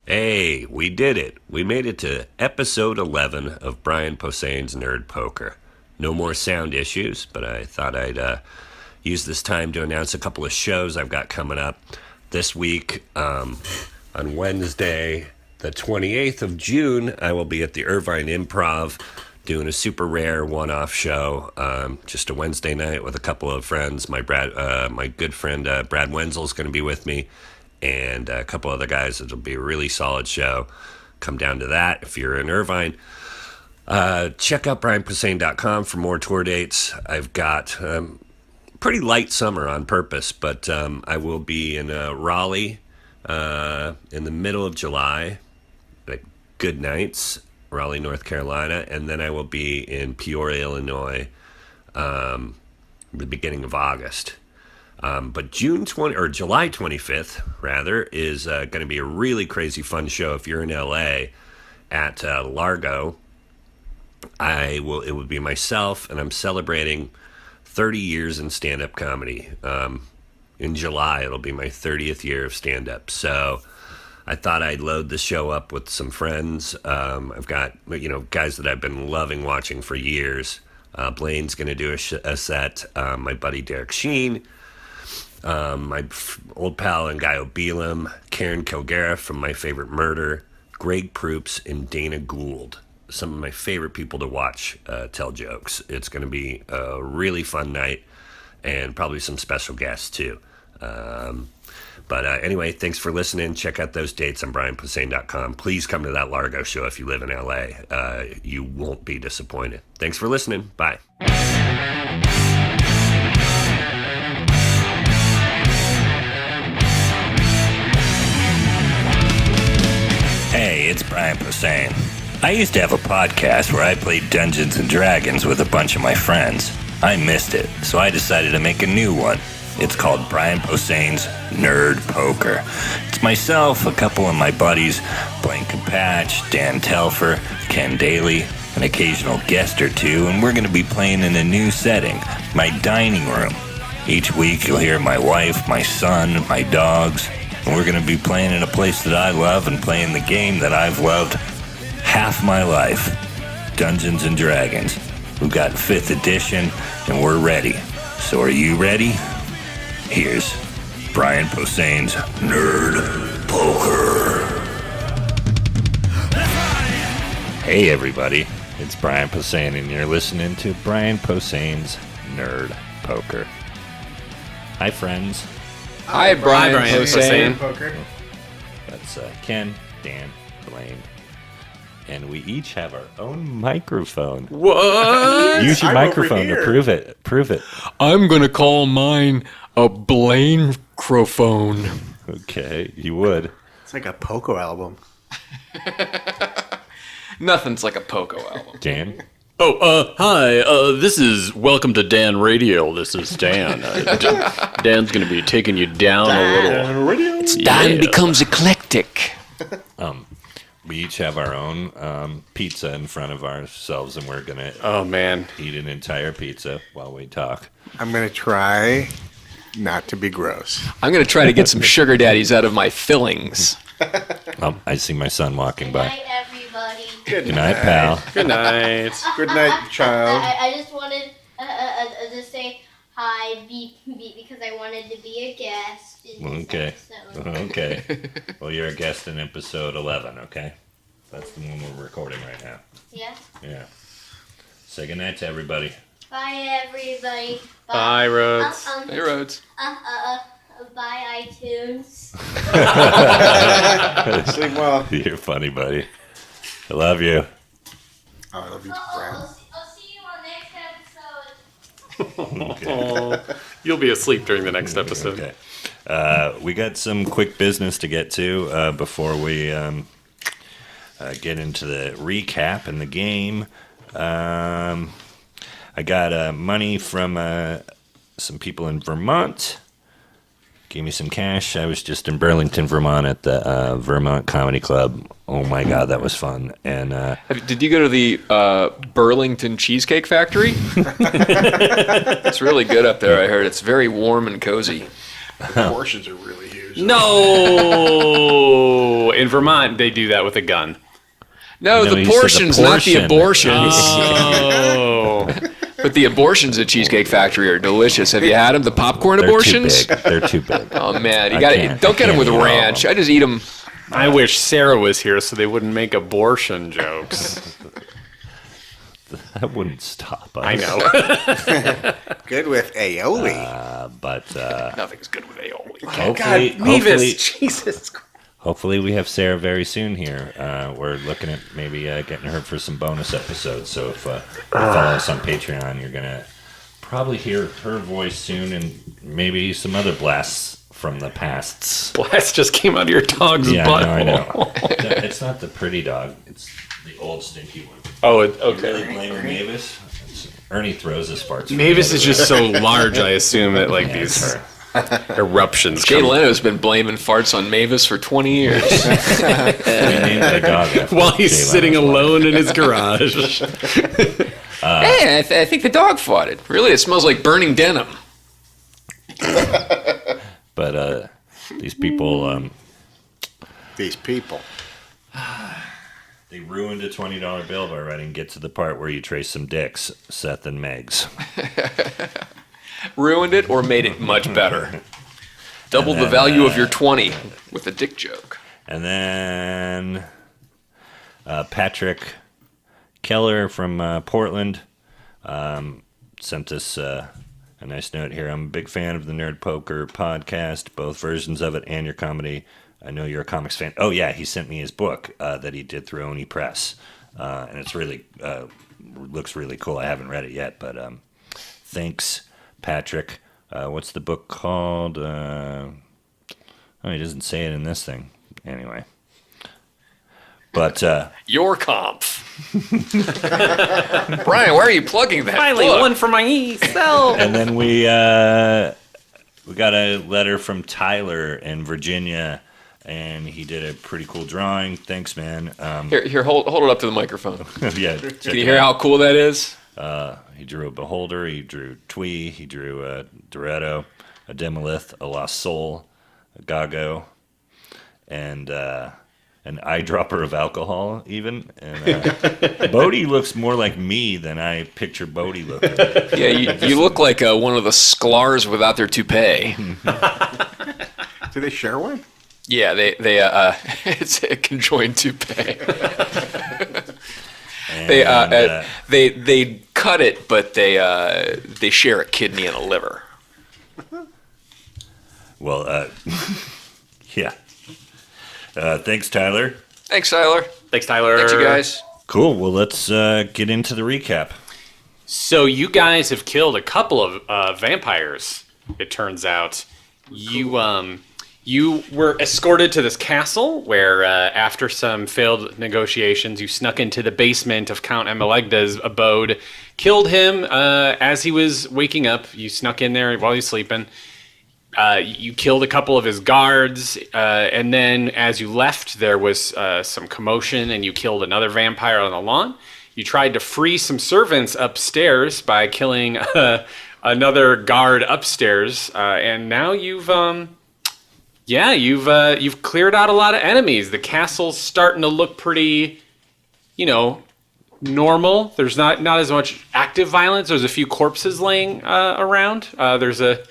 Hey, we did it. We made it to episode 11 of Brian Posehn's Nerd Poker. No more sound issues, but I thought I'd use this time to announce a couple of shows I've got coming up this week. On Wednesday, the 28th of June, I will be at the Irvine Improv doing a super rare one-off show, just a Wednesday night with a couple of friends. My good friend Brad Wenzel's going to be with me, and a couple other guys. It'll be a really solid show. Come down to that if you're in Irvine. Check out brianposehn.com for more tour dates. I've got pretty light summer on purpose, but I will be in Raleigh in the middle of July, like Good Nights, Raleigh, North Carolina, and then I will be in Peoria, Illinois, the beginning of August. But July 25th, rather, is going to be a really crazy fun show if you're in LA at Largo. It will be myself, and I'm celebrating 30 years in stand-up comedy. In July, it'll be my 30th year of stand-up. So I thought I'd load the show up with some friends. I've got, guys that I've been loving watching for years. Blaine's going to do a set. My buddy Derek Sheen. My old pal and Guy Obelam, Karen Kilgariff from My Favorite Murder, Greg Proops, and Dana Gould. Some of my favorite people to watch tell jokes. It's going to be a really fun night, and probably some special guests too. But anyway, thanks for listening. Check out those dates on brianposehn.com. Please come to that Largo show if you live in LA. You won't be disappointed. Thanks for listening. Bye. Hey, it's Brian Posehn. I used to have a podcast where I played Dungeons & Dragons with a bunch of my friends. I missed it, so I decided to make a new one. It's called Brian Posehn's Nerd Poker. It's myself, a couple of my buddies, Blaine Patch, Dan Telfer, Ken Daly, an occasional guest or two, and we're going to be playing in a new setting, my dining room. Each week you'll hear my wife, my son, my dogs, and we're going to be playing in a place that I love and playing the game that I've loved half my life, Dungeons & Dragons. We've got 5th edition, and we're ready. So are you ready? Here's Brian Posehn's Nerd Poker. Hey everybody, it's Brian Posehn, and you're listening to Brian Posehn's Nerd Poker. Hi friends. Hi, Brian Posehn. That's Ken, Dan, Blaine, and we each have our own microphone. What? Use your microphone to prove it. Prove it. I'm gonna call mine a Blaine-crophone. Okay, you would. It's like a Poco album. Nothing's like a Poco album. Dan? Hi, this is Welcome to Dan Radio. This is Dan. Dan's going to be taking you down a little. Dan becomes eclectic. We each have our own pizza in front of ourselves, and we're going to eat an entire pizza while we talk. I'm going to try not to be gross. I'm going to try to get some sugar daddies out of my fillings. I see my son walking by. Good night, everybody. Good night, pal. Good night. Good night, child. I just wanted to say hi, because I wanted to be a guest in this episode. Okay. Well, you're a guest in episode 11, okay? That's the one we're recording right now. Yeah? Yeah. Say goodnight to everybody. Bye, everybody. Bye, Rhodes. Hey, Rhodes. Bye, iTunes. Sleep well. You're funny, buddy. I love you. Oh, I love you, Brian. I'll see you on next episode. Okay. You'll be asleep during the next episode. Okay. We got some quick business to get to before we get into the recap and the game. I got money from some people in Vermont. Gave me some cash. I was just in Burlington, Vermont at the Vermont Comedy Club. Oh my God, that was fun. And Did you go to the Burlington Cheesecake Factory? It's really good up there, I heard. It's very warm and cozy. The portions are really huge. No! In Vermont, they do that with a gun. No, No, the you said the portions, not the portion. abortions. Oh. But the abortions at Cheesecake Factory are delicious. Have you had them? The popcorn They're abortions? too big. They're too big. Oh man, you I got to can't- don't I get them can't with eat all of ranch. them. I just eat them. I wish Sarah was here so they wouldn't make abortion jokes. That wouldn't stop us. I know. Good with aioli. But Nothing's good with aioli. hopefully we have Sarah very soon here. We're looking at maybe getting her for some bonus episodes. So if you follow us on Patreon, you're going to probably hear her voice soon and maybe some other blasts from the pasts. Blast just came out of your dog's Yeah, butt. I know. It's not the pretty dog. It's the old stinky one. Oh, Really okay. blaming Mavis? Ernie throws his farts. Mavis is just so large, I assume that like these eruptions Jay come Leno's been blaming farts on Mavis for 20 years. We named the dog after while he's Jay sitting Leno's wife. alone in his garage. Hey, I think the dog fought it. Really, it smells like burning denim. But these people, These people. they ruined a $20 bill by writing "Get to the part where you trace some dicks," Seth and Megs. Ruined it or made it much better. Doubled the value of your 20 with a dick joke. And then Patrick Keller from Portland sent us a nice note here. I'm a big fan of the Nerd Poker podcast, both versions of it and your comedy. I know you're a comics fan. Oh, yeah, he sent me his book that he did through Oni Press. And it's really, looks really cool. I haven't read it yet, but thanks, Patrick. What's the book called? Oh, he doesn't say it in this thing. Anyway. But Your comp. Brian, why are you plugging that Finally, book? one for my self. and then we got a letter from Tyler in Virginia, and he did a pretty cool drawing. Thanks, man. Here, hold it up to the microphone. Yeah, Can you hear how cool that is? he drew a beholder, he drew Twee, he drew a Doretto, a Demolith, a Lost Soul, a Gago, and an eyedropper of alcohol, even. And Bodie looks more like me than I picture Bodie looking. Yeah, you look like one of the Sklar's without their toupee. Do they share one? Yeah, they it's a conjoined toupee. And, They cut it, but they share a kidney and a liver. well, yeah. Thanks, Tyler. Thanks, Tyler. Thanks, Tyler. Thanks, you guys. Cool. Well, let's get into the recap. So you guys have killed a couple of vampires. It turns out you were escorted to this castle where, after some failed negotiations, you snuck into the basement of Count Emelegda's abode, killed him as he was waking up. You snuck in there while he's sleeping. You killed a couple of his guards, and then as you left, there was some commotion, and you killed another vampire on the lawn. You tried to free some servants upstairs by killing another guard upstairs, and now you've cleared out a lot of enemies. The castle's starting to look pretty, normal. There's not as much active violence. There's a few corpses laying around. There's a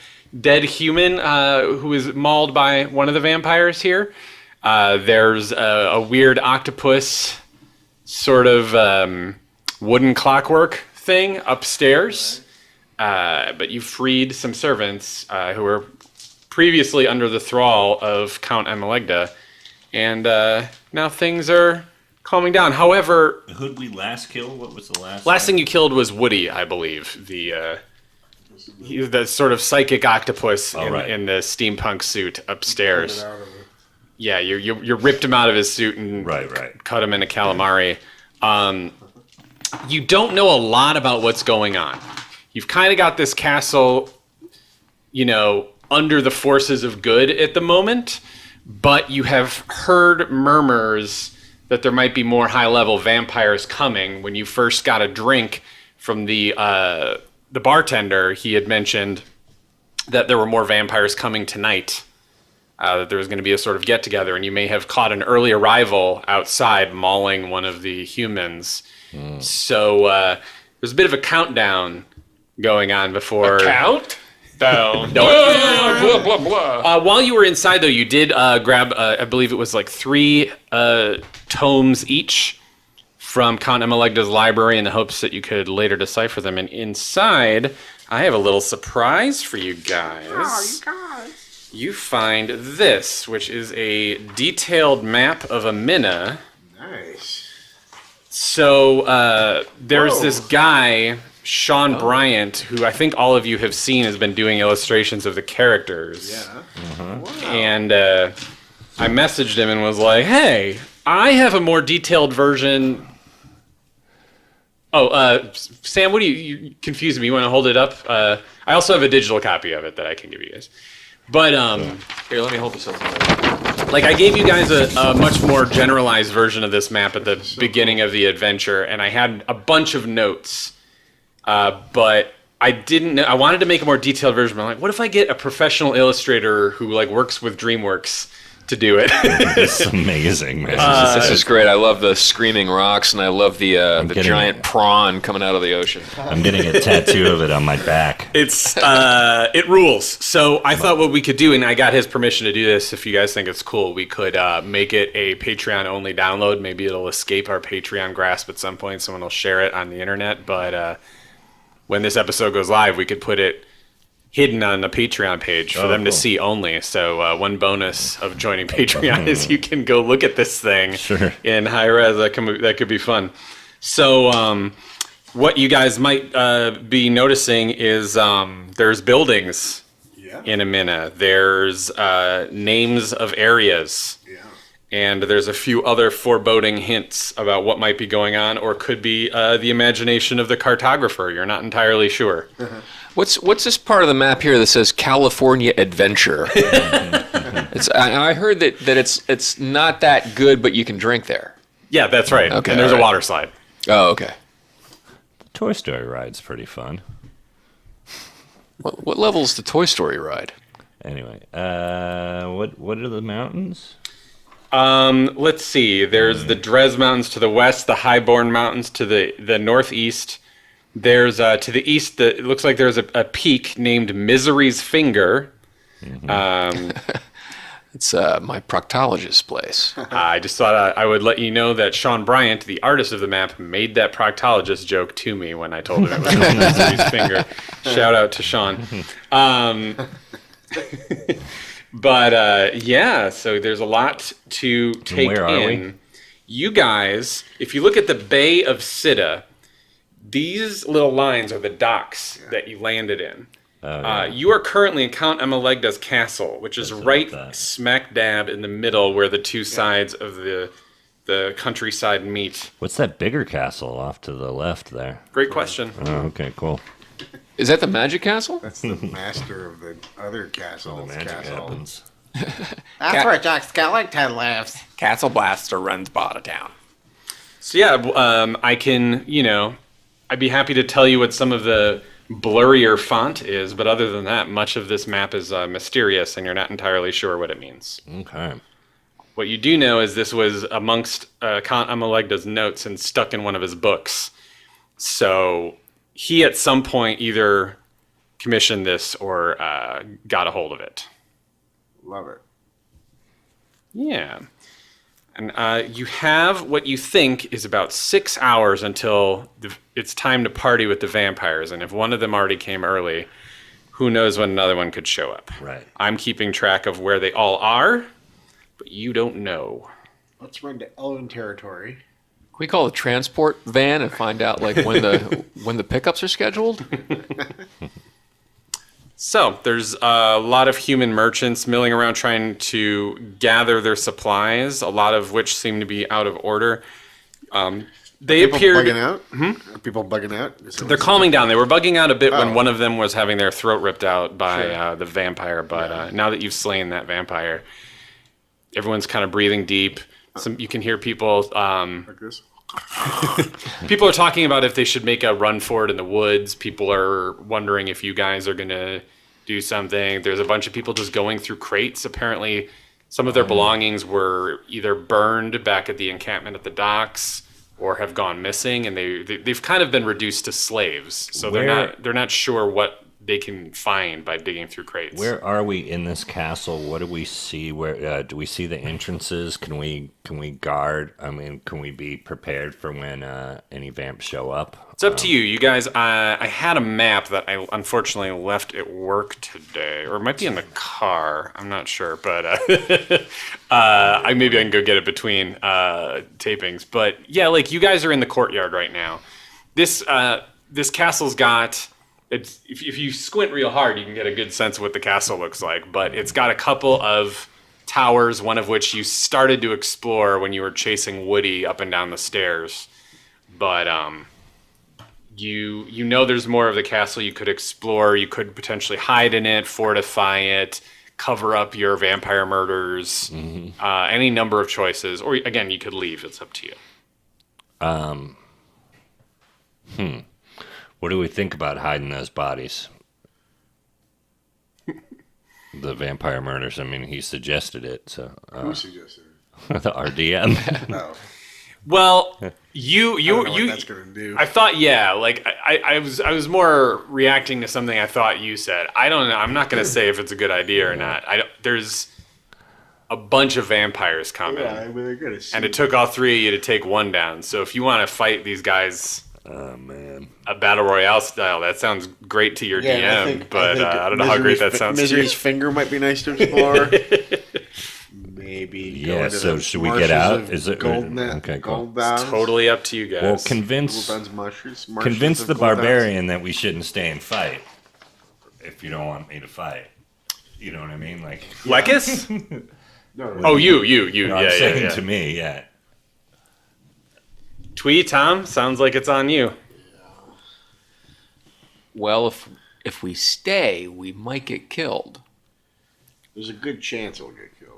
dead human who is mauled by one of the vampires here. There's a weird octopus sort of wooden clockwork thing upstairs. But you freed some servants who were previously under the thrall of Count Emelegda, and now things are calming down. However, Who'd we last kill? What was the last thing you killed was Woody, I believe. The sort of psychic octopus right. in the steampunk suit upstairs. Yeah, you ripped him out of his suit and Right. cut him into calamari. You don't know a lot about what's going on. You've kind of got this castle, under the forces of good at the moment, but you have heard murmurs that there might be more high-level vampires coming. When you first got a drink from the bartender, he had mentioned that there were more vampires coming tonight. that there was going to be a sort of get-together, and you may have caught an early arrival outside mauling one of the humans. So there's a bit of a countdown going on before... Count? Down. Blah, blah, blah. While you were inside, though, you did grab, I believe it was like 3 tomes each from Count Amelegda's library in the hopes that you could later decipher them. And inside, I have a little surprise for you guys. Oh, you guys. You find this, which is a detailed map of Amina. Nice. So there's this guy... Sean Bryant, who I think all of you have seen, has been doing illustrations of the characters. Yeah. Wow. And I messaged him and was like, hey, I have a more detailed version. Oh, Sam, what do you confused me? You want to hold it up? I also have a digital copy of it that I can give you guys. But here, let me hold this up. like I gave you guys a much more generalized version of this map at the beginning of the adventure, and I had a bunch of notes. But I didn't know, I wanted to make a more detailed version. But I'm like, what if I get a professional illustrator who like works with DreamWorks to do it? It's amazing, man. This is great. I love the screaming rocks, and I love the giant prawn coming out of the ocean. I'm getting a tattoo of it on my back. It's it rules. So I thought what we could do, and I got his permission to do this. If you guys think it's cool, we could make it a Patreon only download. Maybe it'll escape our Patreon grasp at some point. Someone will share it on the internet, but. When this episode goes live, we could put it hidden on the Patreon page for them to see only. So one bonus of joining Patreon is you can go look at this thing in high res. That could be fun. So what you guys might be noticing is there's buildings in Amina. There's names of areas. Yeah. And there's a few other foreboding hints about what might be going on, or could be the imagination of the cartographer. You're not entirely sure. What's this part of the map here that says California Adventure? I heard that it's not that good, but you can drink there. Yeah, that's right. Okay, and there's a water slide. Oh, okay. The Toy Story ride's pretty fun. What level's the Toy Story ride? Anyway, what are the mountains? Let's see. There's the Drez Mountains to the west, the Highborn Mountains to the northeast. There's to the east. It looks like there's a peak named Misery's Finger. Mm-hmm. It's my proctologist's place. I just thought I would let you know that Sean Bryant, the artist of the map, made that proctologist joke to me when I told him it was Misery's Finger. Shout out to Sean. But yeah, so there's a lot to take where are in. we? You guys, if you look at the Bay of Sida, these little lines are the docks that you landed in. You are currently in Count Amelegda's castle, which is right smack dab in the middle where the two sides of the countryside meet. What's that bigger castle off to the left there? Great question. Oh, okay, cool. Is that the Magic Castle? That's the master of the other castle. The magic happens. That's where Jack Skellington lives. Castle Blaster runs bottom town. So yeah, I can, I'd be happy to tell you what some of the blurrier font is, but other than that, much of this map is mysterious, and you're not entirely sure what it means. Okay. What you do know is this was amongst Count Amelegda's notes and stuck in one of his books. So he at some point either commissioned this or got a hold of it. Love it. Yeah. And you have what you think is about 6 hours until it's time to party with the vampires. And if one of them already came early, who knows when another one could show up. Right. I'm keeping track of where they all are, but you don't know. Let's run to Elven territory. Can we call a transport van and find out like when the pickups are scheduled? So there's a lot of human merchants milling around trying to gather their supplies, a lot of which seem to be out of order. They People appeared. bugging out? Are people bugging out? They're calming down. They were bugging out a bit when one of them was having their throat ripped out by the vampire. But now that you've slain that vampire, everyone's kind of breathing deep. You can hear people. Like this? People are talking about if they should make a run for it in the woods. People are wondering if you guys are going to do something. There's a bunch of people just going through crates. Apparently, some of their belongings were either burned back at the encampment at the docks or have gone missing, and they've kind of been reduced to slaves. So they're not sure what they can find by digging through crates. Where are we in this castle? What do we see? Where do we see the entrances? Can we guard? I mean, can we be prepared for when any vamps show up? It's up to you. You guys, I had a map that I unfortunately left at work today, or it might be in the car. I'm not sure, but maybe I can go get it between tapings. But yeah, like you guys are in the courtyard right now. This castle's got. If you squint real hard, you can get a good sense of what the castle looks like. But it's got a couple of towers, one of which you started to explore when you were chasing Woody up and down the stairs. But you know there's more of the castle you could explore. You could potentially hide in it, fortify it, cover up your vampire murders. Any number of choices. Or again, you could leave. It's up to you. What do we think about hiding those bodies? The vampire murders. I mean, he suggested it. So Who suggested the RDM. it? No. Well, I don't know what that's gonna do. I thought, yeah, like I was more reacting to something I thought you said. I don't know. I'm not gonna say if it's a good idea or not. There's a bunch of vampires coming, Yeah, I mean, they're gonna see. and it took all three of you to take one down. So if you want to fight these guys, Oh man. a battle royale style, that sounds great to your Yeah, DM. But I don't know how great that sounds to you. Misery's Finger might be nice to explore. Maybe. Yeah. So should we get out? Is it okay? Cool. It's totally up to you guys. Well, convince the barbarian that we shouldn't stay and fight. If you don't want me to fight, you know what I mean, like. Lekis? No. Oh, you. No, I'm saying to me, yeah. Twee, Tom, sounds like it's on you. Well, if we stay, we might get killed. There's a good chance we'll get killed.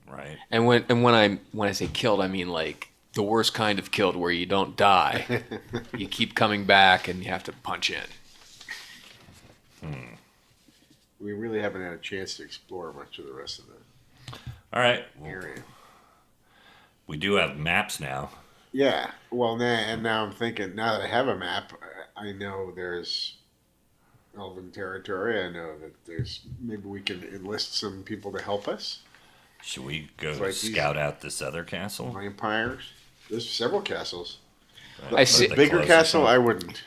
Right. And when I say killed, I mean like the worst kind of killed, where you don't die. You keep coming back, and you have to punch in. We really haven't had a chance to explore much of the rest of the All right. Well, area. we do have maps now. Yeah. Well, now I'm thinking. Now that I have a map, I know there's Elven territory. I know that there's. Maybe we can enlist some people to help us. Should we go It's like scout out this other castle? Vampires. There's several castles. I see. The Bigger closest castle, one? I wouldn't.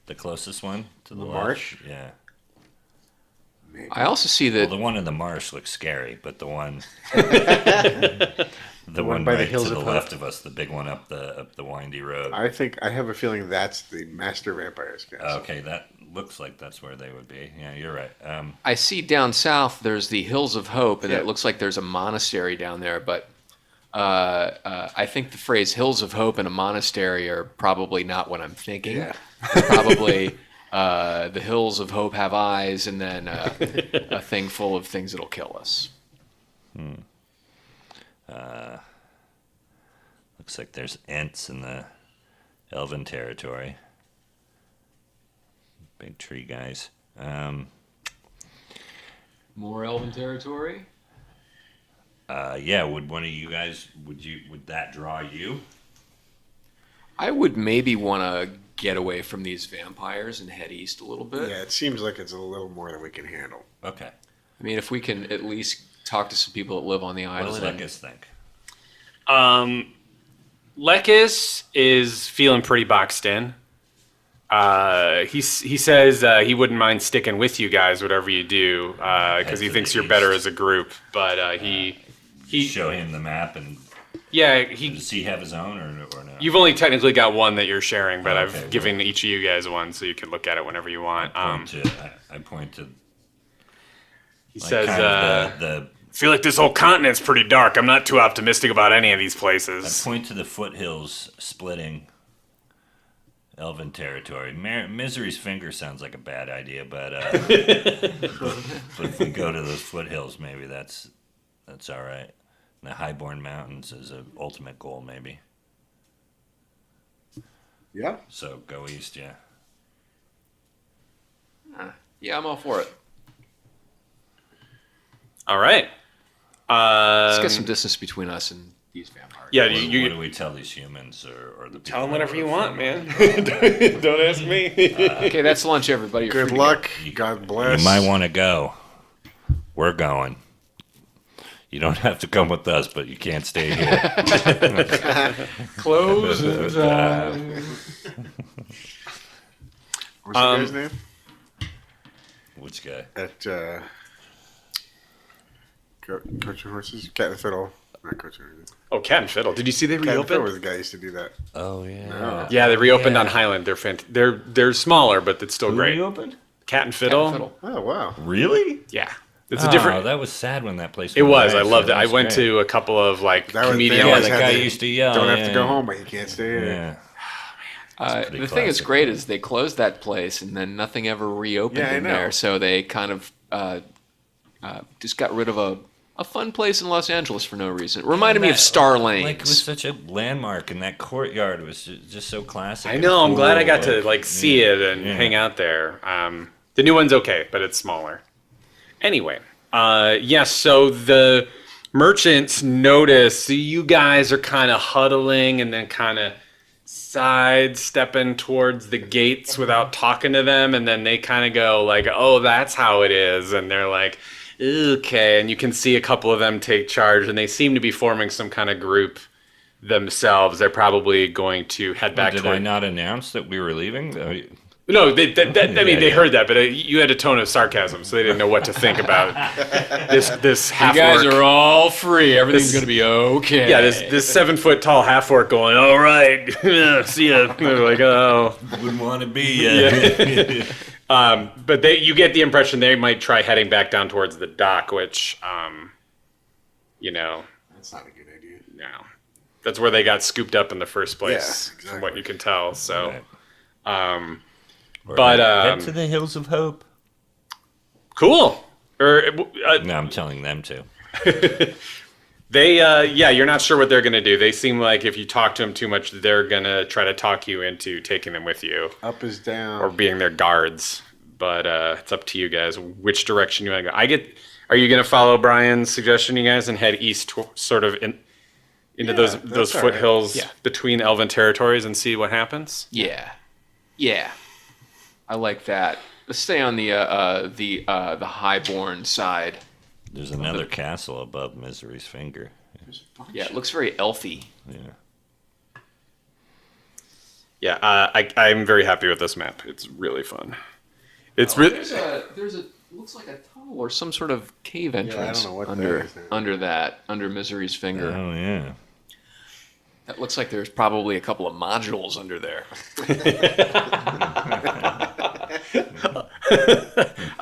The closest one to the The left? marsh? Yeah. Maybe. I also see Well, that. the one in the marsh looks scary, but the one, the one by the right hills to the of left of us, the big one up the windy road. I think I have a feeling that's the Master Vampire's castle. Okay, that looks like that's where they would be. Yeah, you're right. I see down south there's the Hills of Hope, and Yeah. it looks like there's a monastery down there. But I think the phrase Hills of Hope and a monastery are probably not what I'm thinking. Yeah. It's probably the Hills of Hope have eyes, and then a thing full of things that'll kill us. Looks like there's Ents in the Elven territory. Big tree guys. More Elven territory? Yeah, would one of you guys, would that draw you? I would maybe want to get away from these vampires and head east a little bit. Yeah, it seems like it's a little more than we can handle. Okay. I mean, if we can at least talk to some people that live on the What does island. Lekis think? Lekis is feeling pretty boxed in. He says he wouldn't mind sticking with you guys, whatever you do, because he to thinks the you're better east. as a group. But he Show him the map, and does he have his own or no? You've only technically got one that you're sharing, but Okay, I've given each of you guys one, so you can look at it whenever you want. I point to. He Like says, kind of I feel like this whole continent's pretty dark. I'm not too optimistic about any of these I places. point to the foothills splitting Elven territory. Misery's Finger sounds like a bad idea, but but if we go to those foothills, maybe that's all right. And the Highborn Mountains is an ultimate goal, maybe. Yeah. So go east, yeah. Yeah, I'm all for it. All right. Let's get some distance between us and these vampires. Yeah, What you do we tell these humans or the people? tell them that whatever you work want, for man. them? Don't ask me. Okay, that's lunch, everybody. You're Good free to luck. go. God bless. You might want to go. We're going. You don't have to come with us, but you can't stay here. Close. What's the guy's name? Which guy? At Coach and Horses? Cat and Fiddle. Not Coach and Horses. Oh, Cat and Fiddle. Did you see they Cat and Fiddle reopened? was the guy who used to do that. Oh yeah. Yeah, they reopened Yeah. on Highland. They're smaller, but it's still great. Reopened? Cat and Fiddle. Fiddle. Oh, wow. Really? Yeah, it's a different. That was sad when that place. It went was. away, I loved so it. I that's went great. to a couple of like That was- comedian. they Yeah, always the had guy the- used to yell. Don't have yeah. to go home, but you can't stay here. Yeah. The pretty thing that's classic. great is they closed that place and then nothing ever reopened Yeah, I in know. there. So they kind of just got rid of a fun place in Los Angeles for no reason. It reminded me of Star Lanes. Like it was such a landmark, and that courtyard was just so classic. I and know. I'm glad I cool, got to like see it and Yeah. hang out there. The new one's okay, but it's smaller. Anyway, yes. So the merchants notice you guys are kind of huddling and then kind of sidestepping towards the gates without talking to them, and then they kind of go like, "Oh, that's how it is," and they're like, "Okay." And you can see a couple of them take charge, and they seem to be forming some kind of group themselves. They're probably going to head back Did toward. I not announce that we were leaving? No, I mean, they yeah. heard that, but you had a tone of sarcasm, so they didn't know what to think about this half you guys orc. are all free. Everything's This- going to be okay. Yeah, this 7 foot tall half orc going, "All right, see ya." And they're like, "Oh." Wouldn't want to be. But you get the impression they might try heading back down towards the dock, which, That's not a good idea. no, that's where they got scooped up in the first place, Yeah, exactly. from what you can tell. So, Right. but Head to the hills of hope. cool. No, I'm telling them to. They, you're not sure what they're going to do. They seem like if you talk to them too much, they're going to try to talk you into taking them with you Up is down. or being their guards. But it's up to you guys which direction you want to go. Are you going to follow Brian's suggestion, you guys, and head east sort of into Yeah, those that's all right. foothills Yeah. between Elven territories and see what happens? Yeah. I like that. Let's stay on the highborn side. There's another castle above Misery's Finger. Yeah, it looks very elfy. Yeah. Yeah, I'm very happy with this map. It's really fun. It's really There's a looks like a tunnel or some sort of cave entrance know what that under is. under Misery's Finger. Oh yeah. That looks like there's probably a couple of modules under there.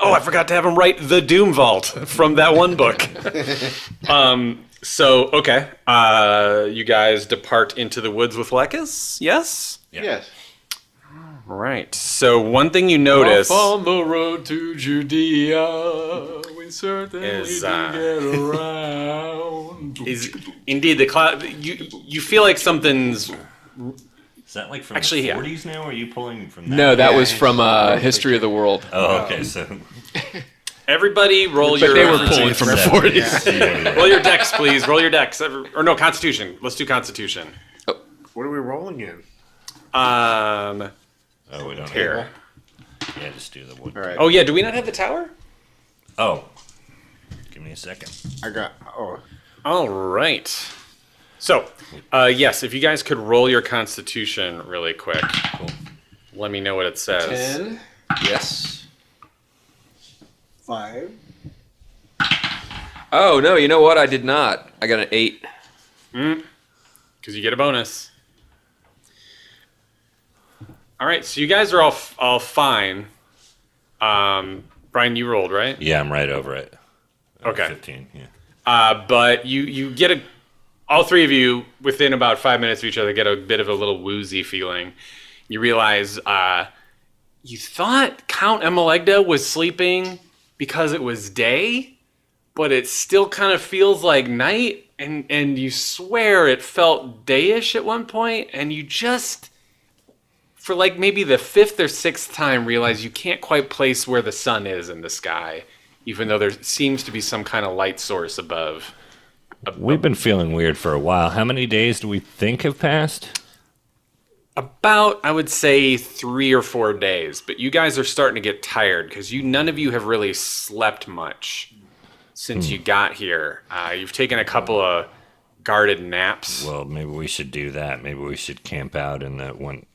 Oh, I forgot to have him write the Doom Vault from that one book. So, okay. You guys depart into the woods with Lekis? Yes? Yes. Right. So, one thing you notice Off on the road to Judea, we certainly Is, didn't get around. is indeed the cloud. You feel like something's. Is that like from Actually, the yeah. 40s now? Or are you pulling from that? No, that Yeah, was he's- from History of the World. Oh, okay. So Everybody roll But your. they were pulling from the 40s. Roll your decks, please. Roll your decks. Or no, Constitution. Let's do Constitution. What are we rolling in? oh, we don't Here. Yeah, just do the wood. All right. Oh, yeah. Do we not have the tower? Oh, give me a second. I got. Oh. All right. So, yes, if you guys could roll your Constitution really quick. Cool. Let me know what it says. 10. Yes. 5. Oh, no, you know what? I did not. I got an 8. Because you get a bonus. All right, so you guys are all fine. Brian, you rolled, right? Yeah, I'm right over it. Okay. 15. Yeah. But you get all three of you, within about 5 minutes of each other, get a bit of a little woozy feeling. You realize you thought Count Emelegda was sleeping because it was day, but it still kind of feels like night, and you swear it felt dayish at one point, and you just, for like maybe the 5th or 6th time, realize you can't quite place where the sun is in the sky. even though there seems to be some kind of light source above. We've been feeling weird for a while. How many days do we think have passed? About, I would say, 3 or 4 days. But you guys are starting to get tired because none of you have really slept much since you got here. You've taken a couple of guarded naps. Well, maybe we should do that. Maybe we should camp out in that one,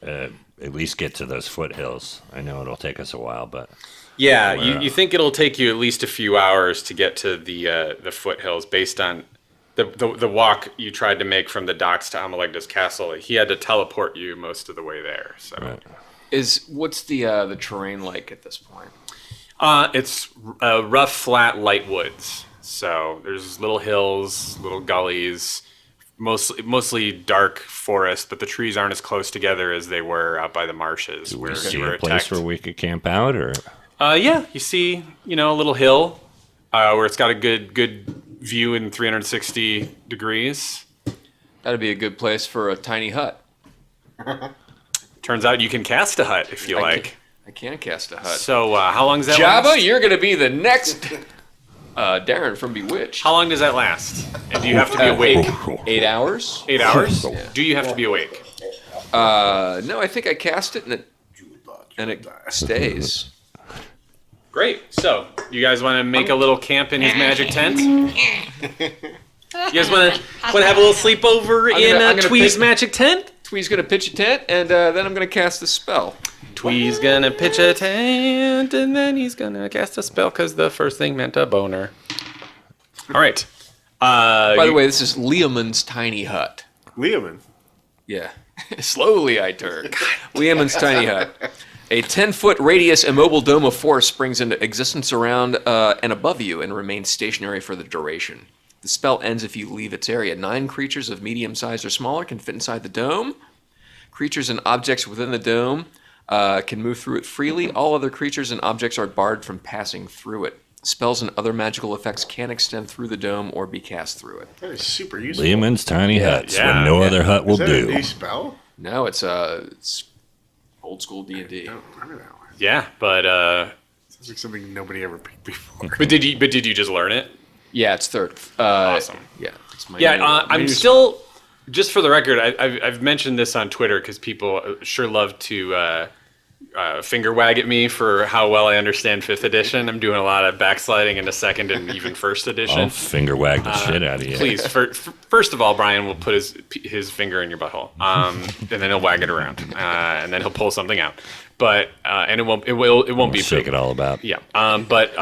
at least get to those foothills. I know it'll take us a while, but... Yeah, you think it'll take you at least a few hours to get to the foothills based on the walk you tried to make from the docks to Amalagda's castle. He had to teleport you most of the way there. So, Right. What's the terrain like at this point? it's rough, flat, light woods. So there's little hills, little gullies, mostly dark forest, but the trees aren't as close together as they were out by the marshes. Do where we see you were a place attacked. where we could camp out, or... Yeah, you see, a little hill where it's got a good view in 360 degrees. That'd be a good place for a tiny hut. Turns out you can cast a hut if you like. I can't cast a hut. So how long does that Jabba, last? you're going to be the next Darren from Bewitched. How long does that last? And do you have to be awake? 8 hours? 8 hours? Do you have to be awake? No, I think I cast it and it stays. Great. So, you guys want to make a little camp in his magic tent? You guys want to have a little sleepover I'm in gonna Twee's pick- magic tent? Twee's going to pitch a tent, and then I'm going to cast a spell. Twee's gonna pitch a tent, and then he's gonna cast a spell because the first thing meant a boner. All right. By the way, this is Liamon's tiny hut. Liaman. Yeah. Slowly I turn. Liamon's tiny hut. A 10-foot radius immobile dome of force springs into existence around and above you and remains stationary for the duration. The spell ends if you leave its area. 9 creatures of medium size or smaller can fit inside the dome. Creatures and objects within the dome can move through it freely. All other creatures and objects are barred from passing through it. Spells and other magical effects can extend through the dome or be cast through it. That is super useful. Lehman's tiny huts when no yeah. other hut will Is that a do. new spell? No, it's old school D&D. I don't remember that one. Yeah, but Sounds like something nobody ever picked before. did you just learn it? Yeah, it's third. Awesome. Yeah, it's my Yeah, new- I'm new still. Just for the record, I've mentioned this on Twitter because people sure love to finger wag at me for how well I understand 5th edition. I'm doing a lot of backsliding into 2nd and even 1st edition. I'll finger wag the shit out of you. Please, first of all, Brian will put his finger in your butthole, and then he'll wag it around, and then he'll pull something out. But and it won't be Shake poop. it all about. Yeah. But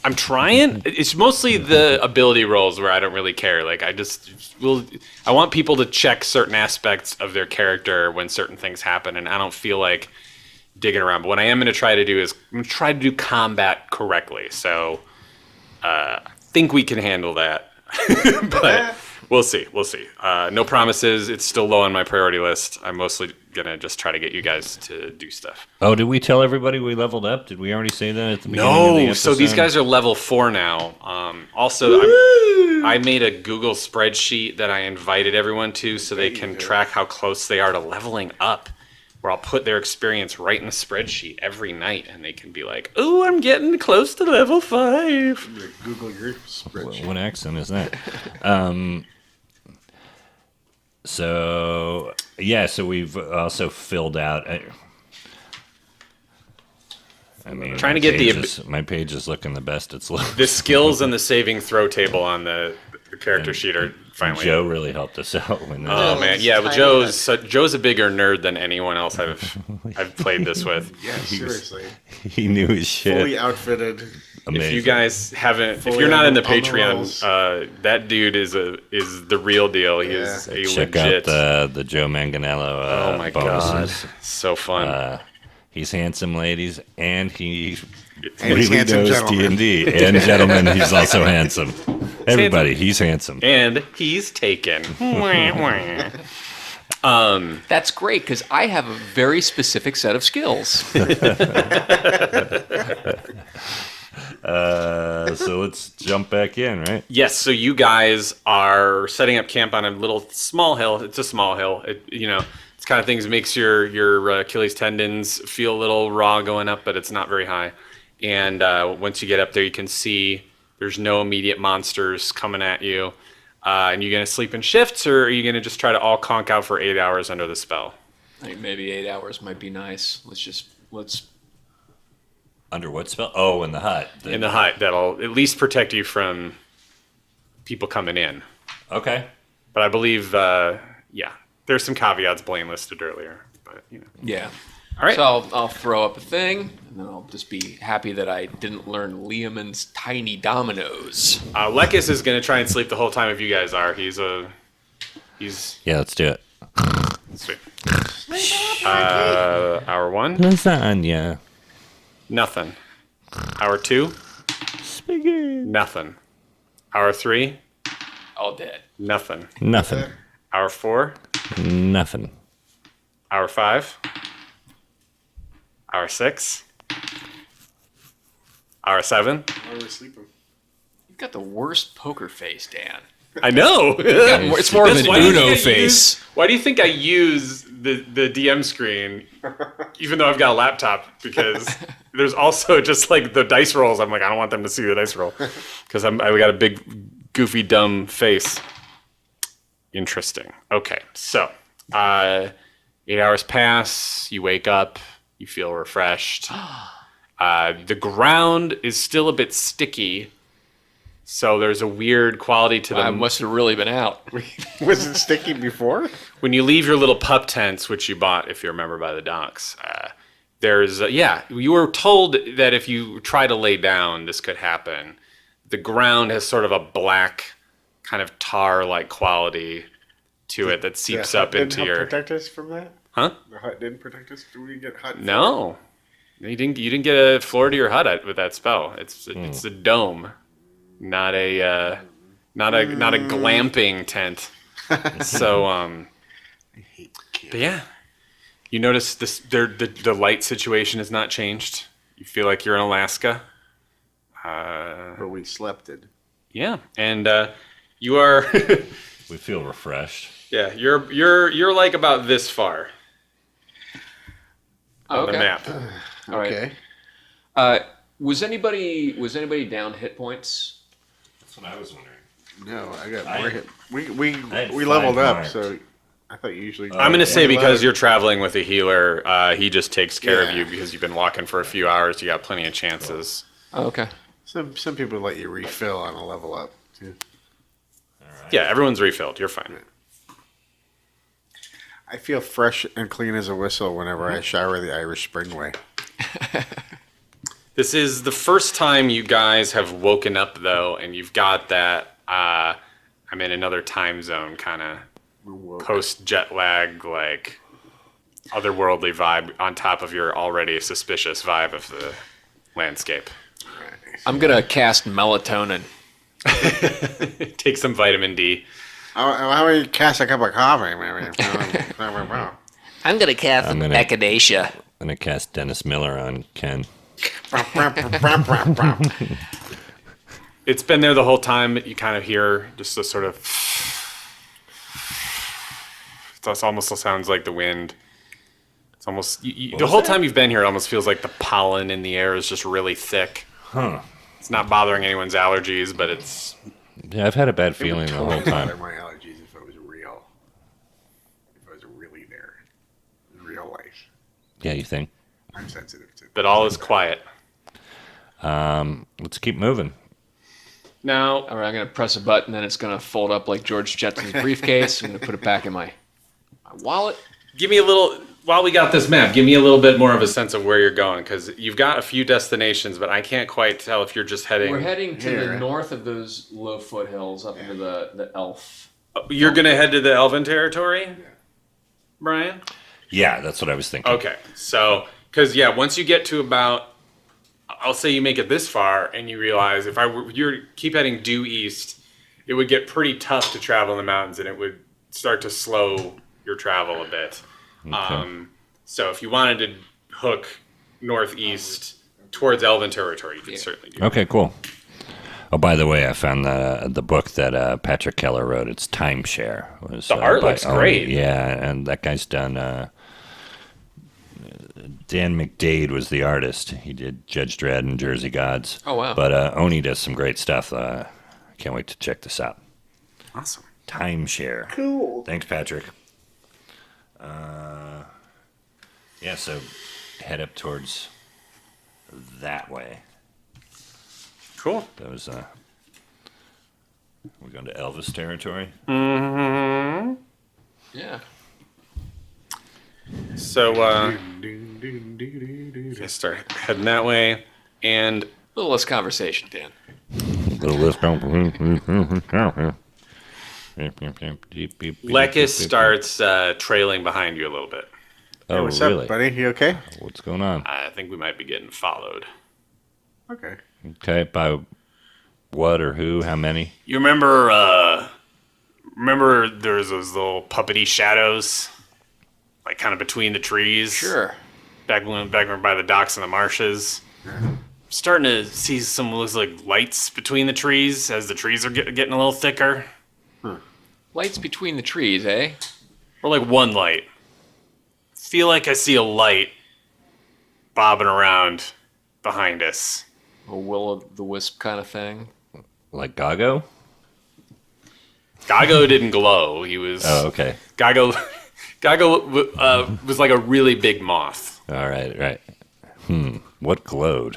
I'm trying. It's mostly the ability rolls where I don't really care. Like I want people to check certain aspects of their character when certain things happen, and I don't feel like digging around. But what I am going to try to do is I'm going to try to do combat correctly. So I think we can handle that. But we'll see. We'll see. No promises. It's still low on my priority list. I'm mostly going to just try to get you guys to do stuff. Oh, did we tell everybody we leveled up? Did we already say that at the beginning of the No, episode? so these guys are level 4 now. Also, I made a Google spreadsheet that I invited everyone to so they can track how close they are to leveling up. Where I'll put their experience right in the spreadsheet every night, and they can be like, "Oh, I'm getting close to level 5." Google your spreadsheet. What accent is that? So we've also filled out. I mean, Trying to get my page is looking the best it's looked. The skills and the saving throw table on the character sheet are finally. Joe really helped us out when. Oh man, yeah. Well, Joe's a bigger nerd than anyone else I've played this with. Yeah, seriously. He knew his shit. Fully outfitted. Amazing. If you guys haven't, if Fully you're not in the on the rolls. Patreon, that dude is the real deal. He is a Check legit. out the Joe Manganello Oh my bonuses. god, so fun. He's handsome, ladies, and he And he's really handsome knows gentlemen. D&D. And gentlemen, he's also handsome. Everybody, he's handsome. And he's taken. That's great because I have a very specific set of skills. So let's jump back in, right? Yes, so you guys are setting up camp on a little small hill. It's a small hill. It's kind of things makes your Achilles tendons feel a little raw going up, but it's not very high. And once you get up there, you can see there's no immediate monsters coming at you. And you going to sleep in shifts, or are you going to just try to all conk out for 8 hours under the spell? I think maybe 8 hours might be nice. Let's. Under what spell? Oh, in the hut. In the hut, that'll at least protect you from people coming in. Okay. But I believe, there's some caveats Blaine listed earlier. But Yeah. All right. So I'll throw up a thing, and then I'll just be happy that I didn't learn Lehman's tiny dominoes. Lekis is going to try and sleep the whole time if you guys are. He's Yeah, let's do it. sweet. Hour 1, Lasagna. nothing. Hour 2, Spaghetti. nothing. Hour 3, All dead. nothing. Nothing. Hour 4, Nothing. hour 5, hour 6, hour 7. Why are we sleeping? You've got the worst poker face, Dan. I know. It's more of an Why do you Uno think I face. why do you think I use the DM screen, even though I've got a laptop? Because there's also just like the dice rolls. I'm like, I don't want them to see the dice roll because I got a big, goofy, dumb face. Interesting. Okay, so 8 hours pass. You wake up. You feel refreshed. The ground is still a bit sticky. So there's a weird quality to I them. must have really been out. Was it sticky before? When you leave your little pup tents, which you bought, if you remember, by the docks, there's, you were told that if you try to lay down, this could happen. The ground has sort of a black, kind of tar-like quality to it that seeps The hut up into didn't your... protect us from that? Huh? The hut didn't protect us? Did we get hut? No. You didn't get a floor to your hut with that spell. It's a dome, not a glamping tent. So but yeah, you notice this. The light situation has not changed. You feel like you're in Alaska. Where we slept in. Yeah, and you are. We feel refreshed. Yeah, you're like about this far on the Okay. map. All right. Okay. Was anybody down hit points? That's what I was wondering. No, I got I- more hit. We had leveled 5 up, marked. so I thought you usually. I'm going to say Yeah, because low. you're traveling with a healer, he just takes care of Yeah. you because you've been walking for a few hours. You got plenty of chances. Oh, okay. Some people let you refill on a level up too. Yeah, everyone's refilled. You're fine. I feel fresh and clean as a whistle whenever I shower the Irish Spring way. This is the first time you guys have woken up, though, and you've got that I'm in another time zone kind of post jet lag, like otherworldly vibe on top of your already suspicious vibe of the landscape. I'm gonna cast melatonin. Take some vitamin D. How about you cast a cup of coffee, maybe? I'm gonna cast I'm gonna- echinacea. I'm gonna cast Dennis Miller on Ken. It's been there the whole time. You kind of hear just a sort of. It almost sounds like the wind. It's almost the whole time you've been here. It almost feels like the pollen in the air is just really thick. Huh. It's not bothering anyone's allergies, but it's. Yeah, I've had a bad feeling the whole Bother time. my allergies if it was real. If it was really there, in real life. Yeah, you think? I'm sensitive to. But all is quiet. Let's keep moving. Now, All right, I'm gonna press a button, then it's gonna fold up like George Jetson's briefcase. I'm gonna put it back in my wallet. give me a little. While we got this map, give me a little bit more of a sense of where you're going, because you've got a few destinations, but I can't quite tell if you're just heading. We're heading to Here. the north of those low foothills up into the elf. You're gonna head to the Elven territory, Brian. Yeah, that's what I was thinking. Okay, so because once you get to about, I'll say you make it this far, and you realize if you keep heading due east, it would get pretty tough to travel in the mountains, and it would start to slow your travel a bit. So if you wanted to hook northeast towards Elven territory, you could certainly do that. Okay, cool. Oh, by the way, I found the book that Patrick Keller wrote. It's Timeshare. It was, The art by looks great. Yeah, and that guy's done Dan McDade was the artist. He did Judge Dredd and Jersey Gods. Oh, wow. But Oni does some great stuff. I can't wait to check this out. Awesome. Timeshare. Cool. Thanks, Patrick. Yeah, so head up towards that way. Cool. Those. We're going to Elvis territory. Mm-hmm. Yeah. So, I start heading that way, and A little less conversation, Dan. Lekis starts trailing behind you a little bit. Oh, What's really? up, buddy? You okay? What's going on? I think we might be getting followed. Okay. Okay, by what or who? How many? You remember there's those little puppety shadows, like kind of between the trees? Sure. Back when by the docks and the marshes. Starting to see some looks like lights between the trees as the trees are getting a little thicker. Lights between the trees, eh? Or like one light. Feel like I see a light bobbing around behind us. A will-o'-the-wisp kind of thing. Like Gago? Gago didn't glow. He was. Oh, okay. Gago was like a really big moth. All right. What glowed?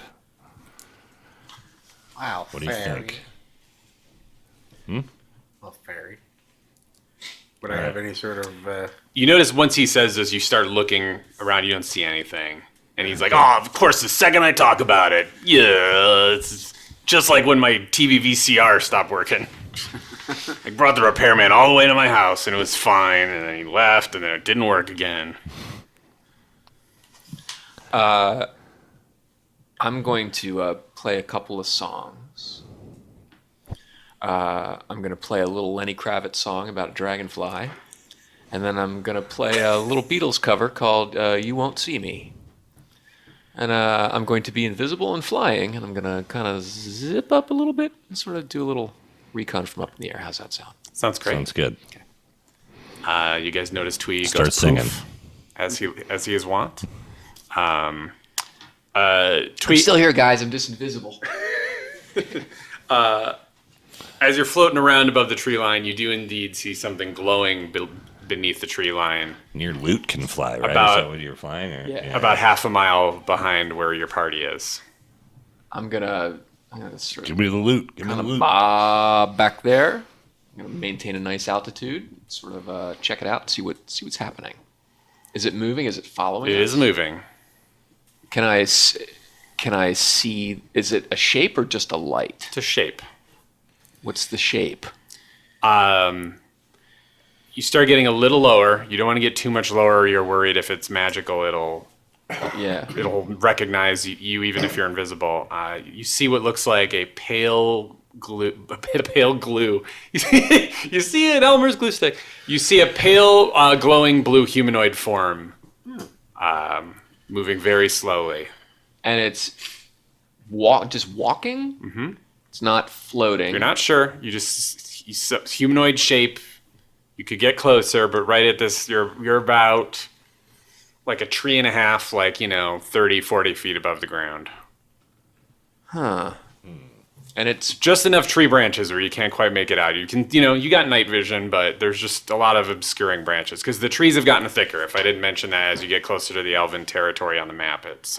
Wow. What do you think? A fairy. Would I have any sort of? You notice once he says this, you start looking around. You don't see anything, and he's like, "Oh, of course. The second I talk about it, yeah, it's just like when my TV VCR stopped working. I brought the repairman all the way to my house, and it was fine. And then he left, and then it didn't work again." I'm going to play a couple of songs. I'm going to play a little Lenny Kravitz song about a dragonfly. And then I'm going to play a little Beatles cover called You Won't See Me. And I'm going to be invisible and flying, and I'm going to kind of zip up a little bit and sort of do a little recon from up in the air. How's that sound? Sounds great. Sounds good. You guys notice Tweety Start goes singing. poof, as he is wont. I'm Tweety, still here, guys. I'm just invisible. as you're floating around above the tree line, you do indeed see something glowing beneath the tree line, Your loot can fly, right? About- Is that what you're flying? Or? Yeah. about half a mile behind where your party is. I'm gonna sort Give of me the loot. Give me the kind of loot. bob back there. I'm gonna maintain a nice altitude. Sort of check it out. See what's happening. Is it moving? Is it following? It us? is moving. Can I see? Is it a shape or just a light? It's a shape. What's the shape? You start getting a little lower. You don't want to get too much lower. You're worried if it's magical, it'll Yeah. recognize you even if you're invisible. You see what looks like a pale glue. You see an Elmer's glue stick. You see a pale, glowing blue humanoid form, moving very slowly. And it's just walking. Mm-hmm. It's not floating. You're not sure. You humanoid shape. You could get closer, but right at this, you're about like a tree and a half, 30, 40 feet above the ground. Huh. And it's Just enough tree branches where you can't quite make it out. You can, you got night vision, but there's just a lot of obscuring branches because the trees have gotten thicker. If I didn't mention that, as you get closer to the elven territory on the map, it's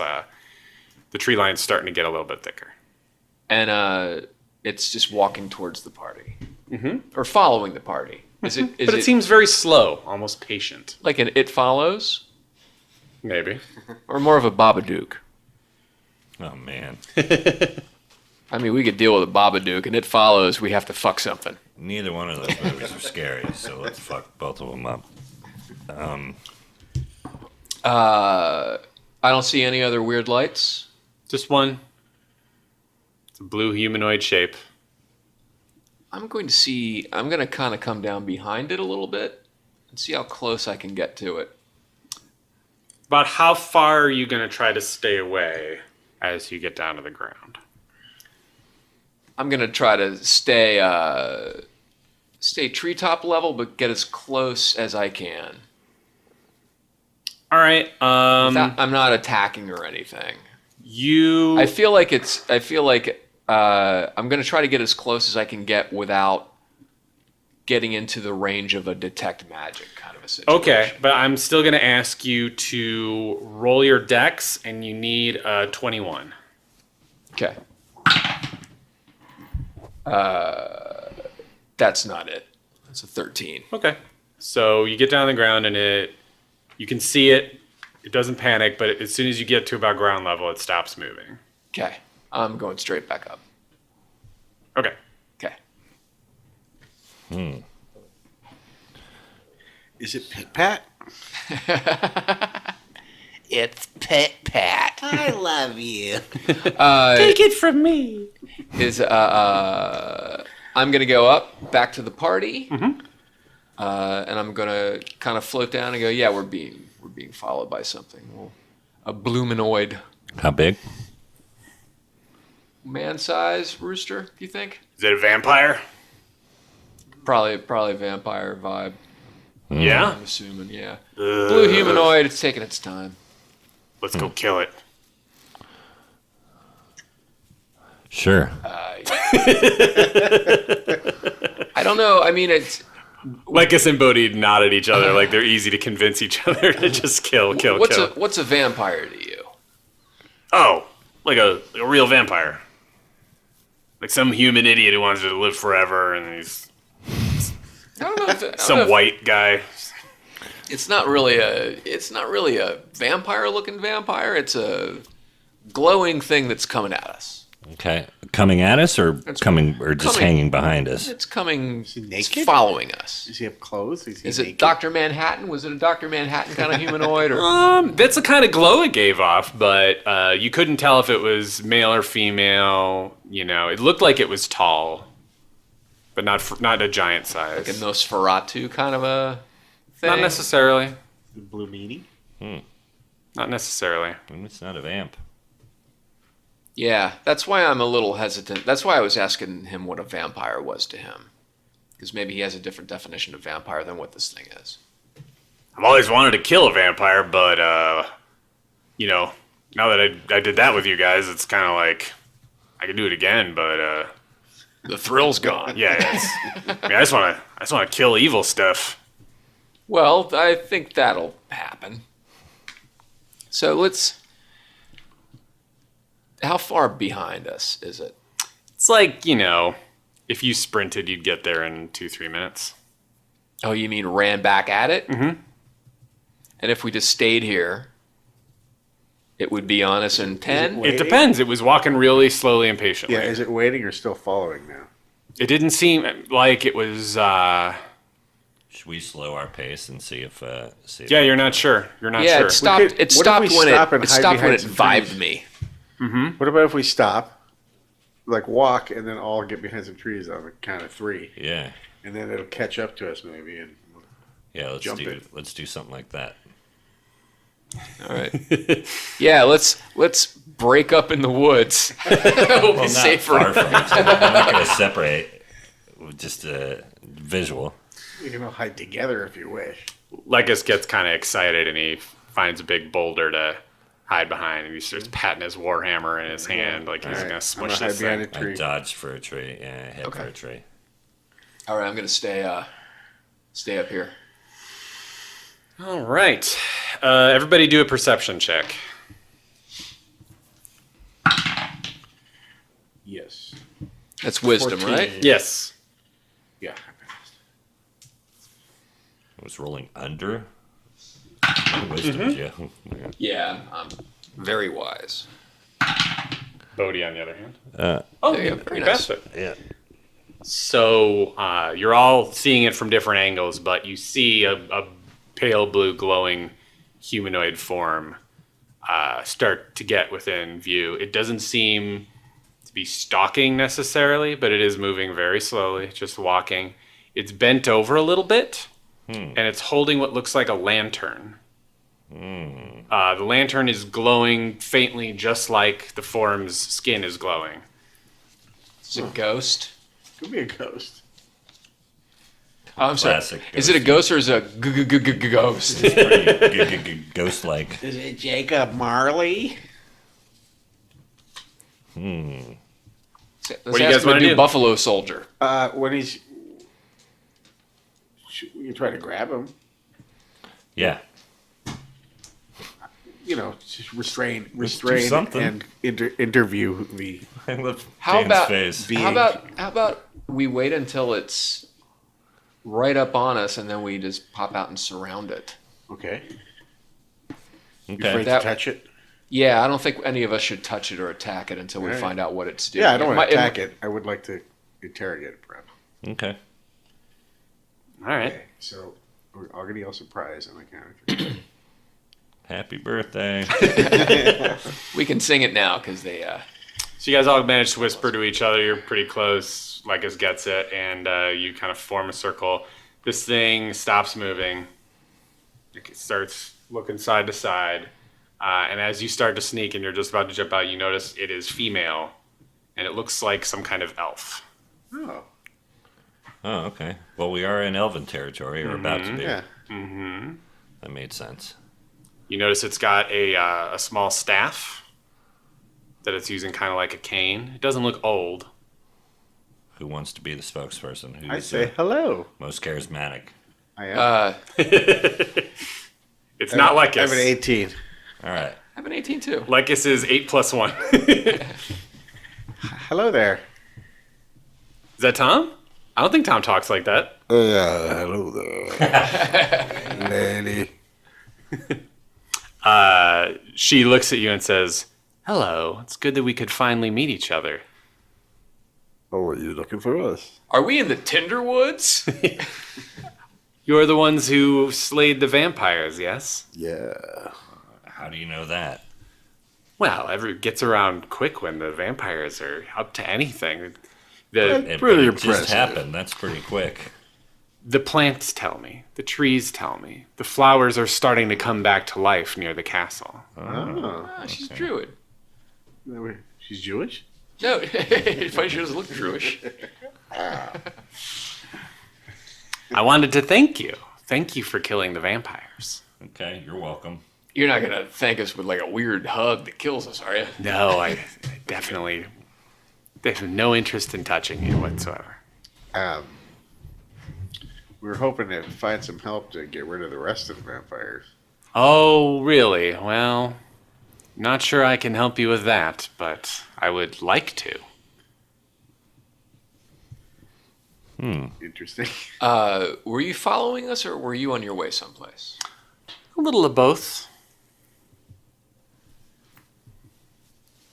the tree line's starting to get a little bit thicker. and it's just walking towards the party, Mm-hmm. or following the party. Is it? Is But it seems very slow, almost patient. like an It Follows, Maybe. or more of a Babadook? Oh, man. I mean, we could deal with a Babadook, and It Follows. We have to fuck something. Neither one of those movies are scary, so let's fuck both of them up. I don't see any other weird lights. Just one. It's a blue humanoid shape. I'm going to kind of come down behind it a little bit and see how close I can get to it. About how far are you going to try to stay away as you get down to the ground? I'm going to try to stay treetop level, but get as close as I can. All right. I'm not attacking or anything. You. I feel like I'm going to try to get as close as I can get without getting into the range of a detect magic kind of a situation. Okay, but I'm still going to ask you to roll your dex, and you need a 21. Okay. That's not it. It's a 13. Okay. So you get down on the ground, and you can see it. It doesn't panic, but as soon as you get to about ground level, it stops moving. Okay. I'm going straight back up. Okay. Okay. Is it Pit Pat? It's Pit Pat. I love you. Take it from me. I'm gonna go up back to the party, and I'm gonna kind of float down and go. Yeah, we're being followed by something. Well, a bluminoid, How big? man-sized rooster. Do you think? Is it a vampire? Probably vampire vibe. Yeah. I'm assuming. Yeah. Blue humanoid. It's taking its time. Let's go kill it. Sure. I don't know. I mean, it's. Lycus and Bodhi nod at each other like they're easy to convince each other to just kill. What's a vampire to you? Oh, like a real vampire. Like some human idiot who wants to live forever, and he's I don't know. some white guy. It's not really a vampire-looking vampire. It's a glowing thing that's coming at us. Okay. Coming at us or just coming- hanging behind us? It's coming. he It's naked? following us. Does he have clothes? Is Is it Dr. Manhattan? Was it a Dr. Manhattan kind of humanoid? Or That's the kind of glow it gave off, but you couldn't tell if it was male or female. You know, it looked like it was tall, but not a giant size. like a Nosferatu kind of a thing? Not necessarily. Blue meanie? Not necessarily. It's not a vamp. Yeah, that's why I'm a little hesitant. That's why I was asking him what a vampire was to him. Because maybe he has a different definition of vampire than what this thing is. I've always wanted to kill a vampire, but you know, now that I did that with you guys, it's kind of like I could do it again, but The thrill's gone. yeah, I just want to kill evil stuff. Well, I think that'll happen. So let's... How far behind us is it? It's like, you know, if you sprinted, you'd get there in 2-3 minutes. Oh, you mean ran back at it? Mm-hmm. And if we just stayed here, it would be on us in 10? It depends. It was walking really slowly and patiently. Yeah, is it waiting or still following now? It didn't seem like it was. Should we slow our pace and see if? Yeah, you're not sure. You're not Yeah, sure. it stopped. What if It stopped we when stop it. and It hide stopped when behind it some vibed trees? me. What about if we stop, like walk, and then all get behind some trees on the count of 3, Yeah. and then it'll catch up to us maybe, and Yeah. Jump it. Let's do something like that. All right. Yeah, let's break up in the woods. We'll be Not safer. far from each other. We're not going to separate. Just a visual. we can all hide together if you wish. Lycus gets kind of excited and he finds a big boulder to hide behind, and he starts patting his warhammer in his hand like he's All right, gonna I'm smush gonna this hide behind thing. a I tree. dodged for a tree. Yeah, I head for a tree. All right, I'm gonna stay up here. All right, everybody do a perception check. Yes. That's wisdom, 14. right? Yes. Yeah, I passed. I was rolling under. Wisdom, yeah. Yeah, I'm very wise. Bodhi, on the other hand. There you go. Very you nice. passed it. Yeah. So you're all seeing it from different angles, but you see a pale blue glowing humanoid form start to get within view. It doesn't seem to be stalking necessarily, but it is moving very slowly, just walking. It's bent over a little bit, and it's holding what looks like a lantern. The lantern is glowing faintly, just like the form's skin is glowing. It's a ghost. Could be a ghost. I'm sorry. Classic Is it a ghost or is it a ghost? pretty ghost-like. Is it Jacob Marley? Let's What do you ask guys him wanna to do? Buffalo Soldier. When he's, we can try to grab him. Yeah. Just restrain something. and interview the. I love How James' about face. how about we wait until it's right up on us and then we just pop out and surround it? Okay. You Okay. afraid That- to touch it? Yeah, I don't think any of us should touch it or attack it until we Alright. find out what it's doing. Yeah, I don't want might- to attack it. I would like to interrogate it, perhaps. Okay. All right. Okay, so I'll give you a surprise on the count. Happy birthday. We can sing it now because they. So you guys all manage to whisper to each other. You're pretty close. Lycus gets it, and you kind of form a circle. This thing stops moving. It starts looking side to side. And as you start to sneak and you're just about to jump out, you notice it is female. And it looks like some kind of elf. Oh, Oh, okay. Well, we are in Elven territory, or about to be. yeah. Mm-hmm. That made sense. You notice it's got a small staff that it's using kind of like a cane. It doesn't look old. Who wants to be the spokesperson? Who's I say hello. most charismatic? I am. It's not I Lycus. have an 18. All right. I have an 18 too. Lycus is 8 plus 1. Hello there. Is that Tom? I don't think Tom talks like that. Hello there. Lady. She looks at you and says, "Hello. It's good that we could finally meet each other." Oh, are you looking for us? Are we in the Tinderwoods? You're the ones who slayed the vampires, yes? Yeah. How do you know that? Well, it gets around quick when the vampires are up to anything. It, Pretty but it just impressive. happened. That's pretty quick. The plants tell me. The trees tell me. The flowers are starting to come back to life near the castle. Oh. Ah, she's Druid. She's Jewish? No, funny she doesn't look Jewish. I wanted to thank you. Thank you for killing the vampires. Okay, you're welcome. You're not gonna thank us with like a weird hug that kills us, are you? No, I definitely have no interest in touching you whatsoever. We were hoping to find some help to get rid of the rest of the vampires. Oh, really? Well, not sure I can help you with that, but I would like to. Interesting. Were you following us or were you on your way someplace? A little of both.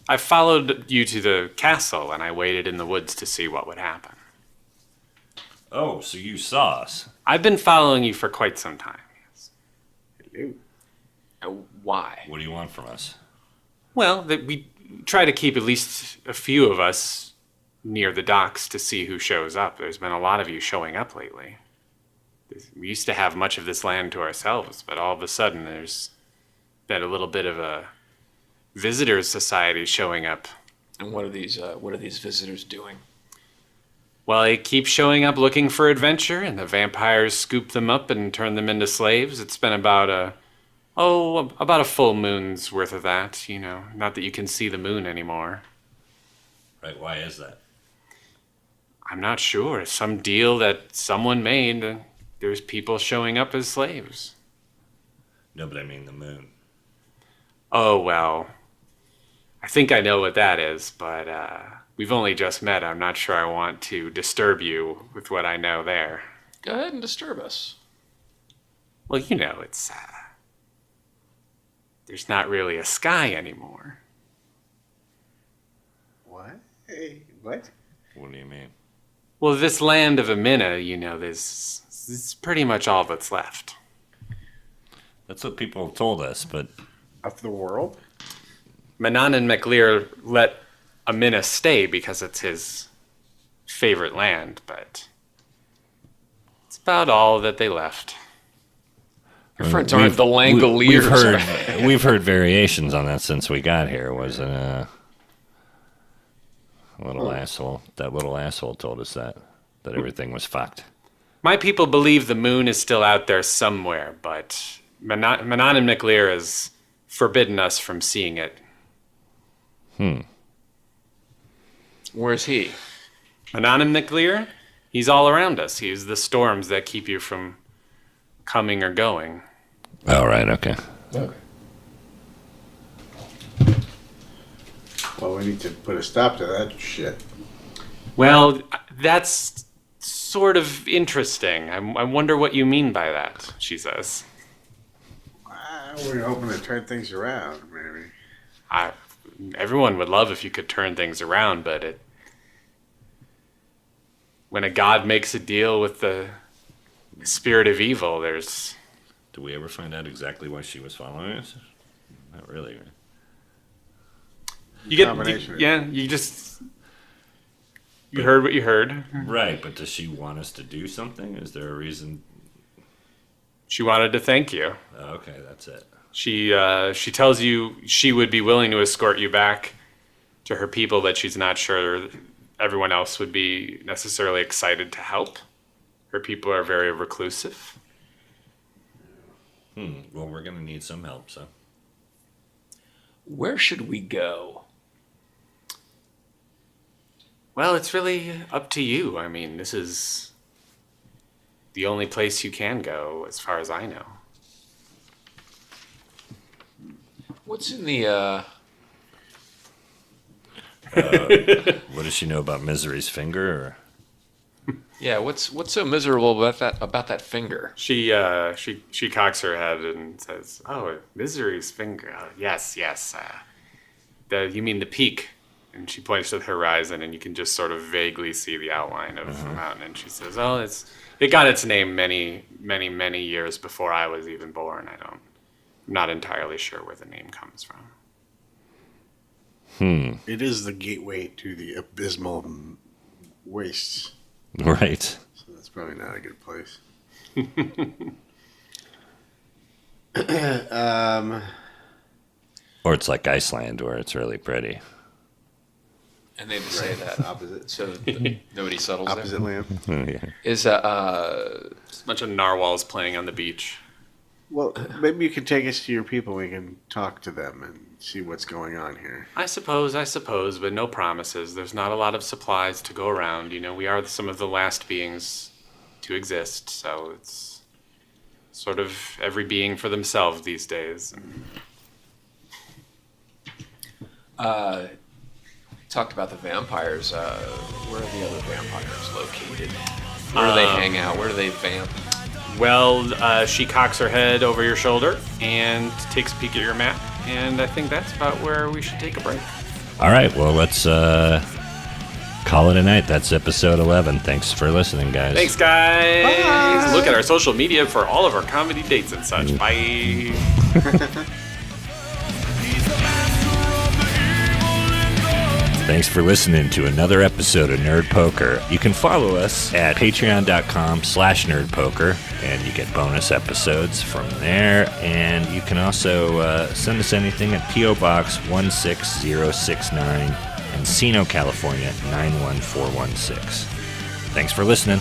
I followed you to the castle and I waited in the woods to see what would happen. Oh, so you saw us. I've been following you for quite some time. Yes. Hello. And why? What do you want from us? Well, we try to keep at least a few of us near the docks to see who shows up. There's been a lot of you showing up lately. We used to have much of this land to ourselves, but all of a sudden there's been a little bit of a visitors society showing up. And what are these visitors doing? Well, they keep showing up looking for adventure, and the vampires scoop them up and turn them into slaves. It's been about a full moon's worth of that, you know. Not that you can see the moon anymore. Right, why is that? I'm not sure. Some deal that someone made. There's people showing up as slaves. No, but I mean the moon. Oh, well, I think I know what that is, but we've only just met. I'm not sure I want to disturb you with what I know there. Go ahead and disturb us. Well, you know, it's... there's not really a sky anymore. What? Hey, what? What do you mean? Well, this land of Encino, you know, this is pretty much all that's left. That's what people have told us, but Of the world? Manon and MacLear let Encino stay because it's his favorite land, but it's about all that they left. Your friends aren't the Langoliers. We've heard variations on that since we got here. Wasn't a little asshole? That little asshole told us that everything was fucked. My people believe the moon is still out there somewhere, but Manon and McLear has forbidden us from seeing it. Where's he? Manon and McLear? He's all around us. He's the storms that keep you from coming or going. Oh, right, okay. Well, we need to put a stop to that shit. Well, that's sort of interesting. I wonder what you mean by that, she says. We're hoping to turn things around, maybe. Everyone would love if you could turn things around, but when a god makes a deal with the spirit of evil, there's... Did we ever find out exactly why she was following us? Not really. You heard what you heard. Right, but does she want us to do something? Is there a reason? She wanted to thank you. Oh, okay, that's it. She tells you she would be willing to escort you back to her people, but she's not sure everyone else would be necessarily excited to help. Her people are very reclusive. Well, we're going to need some help, so. Where should we go? Well, it's really up to you. I mean, this is the only place you can go, as far as I know. What's in the, What does she know about Misery's finger? Or? Yeah, what's so miserable about that finger? She cocks her head and says, "Oh, Misery's finger. Yes. You mean the peak?" And she points to the horizon, and you can just sort of vaguely see the outline of the mountain. And she says, "Oh, it got its name many years before I was even born. I'm not entirely sure where the name comes from." It is the gateway to the abysmal wastes. Right. So that's probably not a good place. Or it's like Iceland, where it's really pretty. And they just say that Opposite. so nobody settles Opposite land. Yeah. Is Just a bunch of narwhals playing on the beach. Well, maybe you can take us to your people. We can talk to them and see what's going on here. I suppose, but no promises. There's not a lot of supplies to go around. You know, we are some of the last beings to exist, so it's sort of every being for themselves these days. talked about the vampires. Where are the other vampires located? Where do they hang out? Where do they vamp? Well, she cocks her head over your shoulder and takes a peek at your map, and I think that's about where we should take a break. All right, well, let's call it a night. That's episode 11. Thanks for listening, guys. Thanks, guys. Bye. Look at our social media for all of our comedy dates and such. Bye. Thanks for listening to another episode of Nerd Poker. You can follow us at patreon.com/nerdpoker, and you get bonus episodes from there. And you can also send us anything at P.O. Box 16069, Encino, California 91416. Thanks for listening.